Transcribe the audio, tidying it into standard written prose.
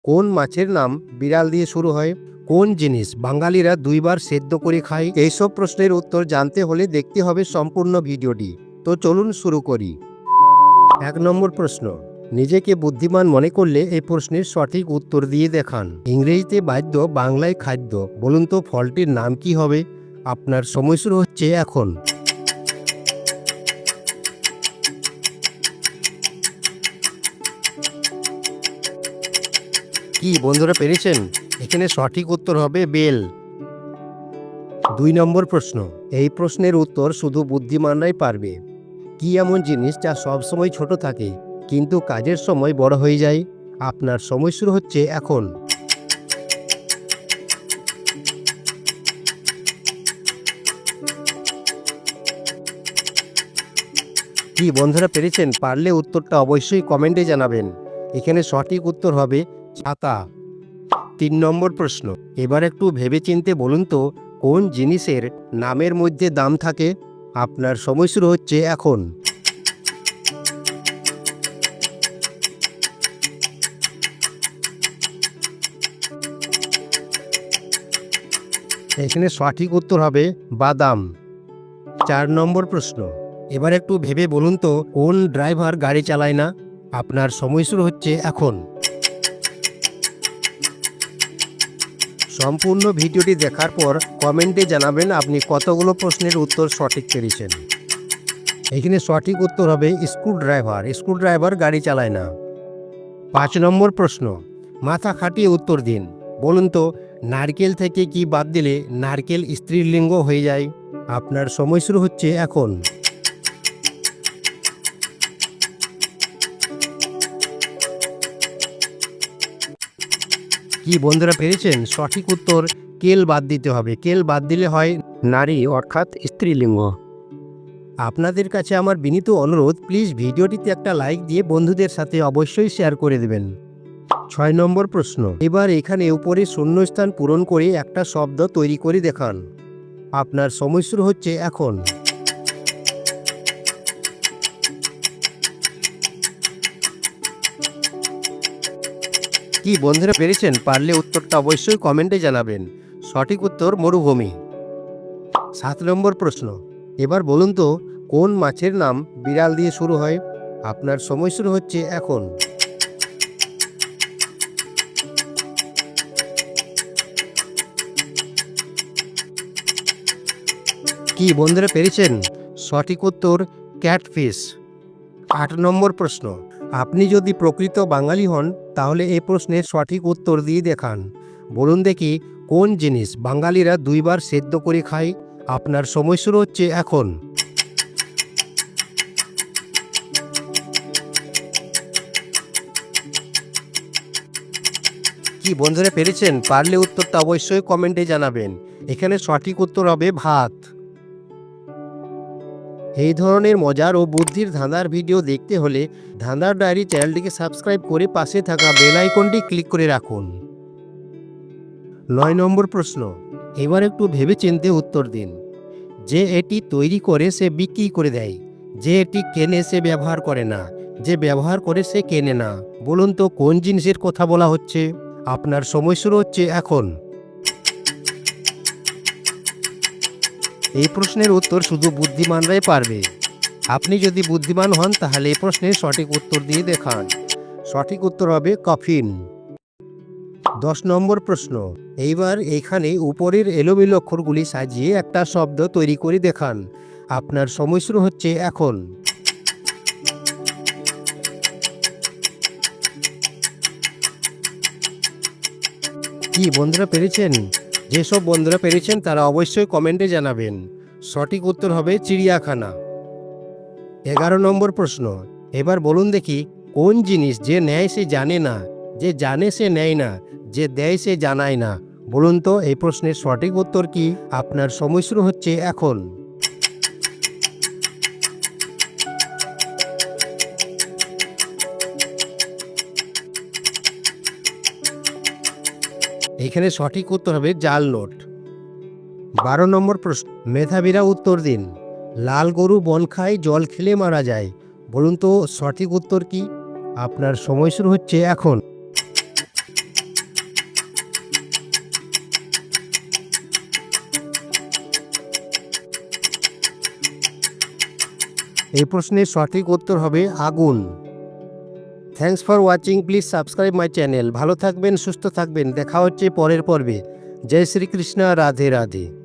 কোন মাছের নাম বিড়াল দিয়ে শুরু হয়? কোন জিনিস বাঙালিরা 2বার সেদ্ধ করে খায়? এইসব প্রশ্নের উত্তর জানতে হলে দেখতে হবে সম্পূর্ণ ভিডিওটি। তো চলুন শুরু করি। 1 নম্বর প্রশ্ন, নিজেকে বুদ্ধিমান মনে করলে এই প্রশ্নের সঠিক উত্তর দিয়ে দেখান। ইংরেজিতে বাদ্য, বাংলায় খাদ্য। বলুন তো ফলটির নাম কি হবে? আপনার সময় শুরু হচ্ছে এখন। কি বন্ধুরা, পেরেছেন? এখানে সঠিক উত্তর হবে বেল। 2 নম্বর প্রশ্ন, এই প্রশ্নের উত্তর শুধু বুদ্ধিমানরাই পারবে। কি এমন জিনিস যা সবসময় ছোট থাকে কিন্তু কাজের সময় বড় হয়ে যায়? আপনার সময় শুরু হচ্ছে এখন। কি বন্ধুরা, পেরেছেন? পারলে উত্তরটা অবশ্যই কমেন্টে জানাবেন। এখানে সঠিক উত্তর হবে ছাতা। 3 নম্বর প্রশ্ন, এবার একটু ভেবেচিন্তে বলুন তো কোন জিনিসের নামের মধ্যে দাম থাকে? আপনার সময় শুরু হচ্ছে এখন। এখানে সঠিক উত্তর হবে বাদাম। 4 নম্বর প্রশ্ন, এবার একটু ভেবে বলুন তো কোন ড্রাইভার গাড়ি চালায় না? আপনার সময় শুরু হচ্ছে এখন। সম্পূর্ণ ভিডিওটি দেখার পর কমেন্টে জানাবেন আপনি কতগুলো প্রশ্নের উত্তর সঠিক পেরেছেন। এখানে সঠিক উত্তর হবে স্ক্রুড্রাইভার। স্ক্রুড্রাইভার গাড়ি চালায় না। 5 নম্বর প্রশ্ন, মাথা খাটিয়ে উত্তর দিন। বলুন তো নারকেল থেকে কি বাদ দিলে নারকেল স্ত্রীলিঙ্গ হয়ে যায়? আপনার সময় শুরু হচ্ছে এখন। কি বন্ধুরা, পেরেছেন? সঠিক উত্তর কেল বাদ দিতে হবে। কেল বাদ দিলে হয় নারী অর্থাৎ স্ত্রীলিঙ্গ। আপনাদের কাছে আমার বিনীত অনুরোধ, প্লিজ ভিডিওটিতে একটা লাইক দিয়ে বন্ধুদের সাথে অবশ্যই শেয়ার করে দেবেন। 6 নম্বর প্রশ্ন, এবার এখানে উপরে শূন্যস্থান পূরণ করে একটা শব্দ তৈরি করে দেখান। আপনার সময় শুরু হচ্ছে এখন। কি বন্ধুরা, পেরেছেন? পারলে উত্তরটা অবশ্যই কমেন্টে জানাবেন। সঠিক উত্তর মরুভূমি। 7 নম্বর প্রশ্ন, এবার বলুন তো কোন মাছের নাম বিড়াল দিয়ে শুরু হয়? আপনার সময় শুরু হচ্ছে এখন। কি বন্ধুরা, পেরেছেন? সঠিক উত্তর ক্যাটফিশ। 8 নম্বর প্রশ্ন, আপনি যদি প্রকৃত বাঙালি হন তাহলে এই প্রশ্নের সঠিক উত্তর দিয়ে দেখান। বলুন দেখি কোন জিনিস বাঙালিরা 2বার সেদ্ধ করে খায়? আপনার সময় শুরু হচ্ছে এখন। কি বন্ধুরা, পেরেছেন? পারলে উত্তরটা অবশ্যই কমেন্টে জানাবেন। এখানে সঠিক উত্তর হবে ভাত। এই ধরনের মজার ও বুদ্ধির ধাঁধার ভিডিও দেখতে হলে ধাঁধার ডায়েরি চ্যানেলটিকে সাবস্ক্রাইব করে পাশে থাকা বেল আইকনটি ক্লিক করে রাখুন। 9 নম্বর প্রশ্ন, এবার একটু ভেবেচিন্তে উত্তর দিন। যে এটি তৈরি করে সে বিক্রি করে দেয়, যে এটি কেনে সে ব্যবহার করে না, যে ব্যবহার করে সে কেনে না। বলুন তো কোন জিনিসের কথা বলা হচ্ছে? আপনার সময় শুরু হচ্ছে এখন। এই প্রশ্নের উত্তর শুধু বুদ্ধিমানরাই পারবে। আপনি যদি বুদ্ধিমান হন তাহলে এই প্রশ্নের সঠিক উত্তর দিয়ে দেখান। সঠিক উত্তর হবে কফিন। 10 নম্বর প্রশ্ন, এইবার এখানে উপরের এলোমেলো অক্ষরগুলি সাজিয়ে একটা শব্দ তৈরি করে দেখান। আপনার সময় শুরু হচ্ছে এখন। কি বন্ধুরা, পেরেছেন? যেসব বন্ধুরা পেরেছেন তারা অবশ্যই কমেন্টে জানাবেন। সঠিক উত্তর হবে চিড়িয়াখানা। 11 নম্বর প্রশ্ন, এবার বলুন দেখি কোন জিনিস যে নেয় সে জানে না, যে জানে সে নেয় না, যে দেয় সে জানায় না। বলুন তো এই প্রশ্নের সঠিক উত্তর কি? আপনার সময় শুরু হচ্ছে এখন। এখানে সঠিক উত্তর হবে জাল নোট। 12 নম্বর প্রশ্ন, মেধাবীরা উত্তর দিন। লাল গরু বন খায়, জল খেলে মারা যায়। বলুন তো সঠিক উত্তর কি? আপনার সময় শুরু হচ্ছে এখন। এই প্রশ্নের সঠিক উত্তর হবে আগুন। Thanks for watching, please subscribe my channel. ভালো থাকবেন, সুস্থ থাকবেন, দেখা হচ্ছে পরের পর্বে। জয় শ্রীকৃষ্ণ, রাধে রাধে।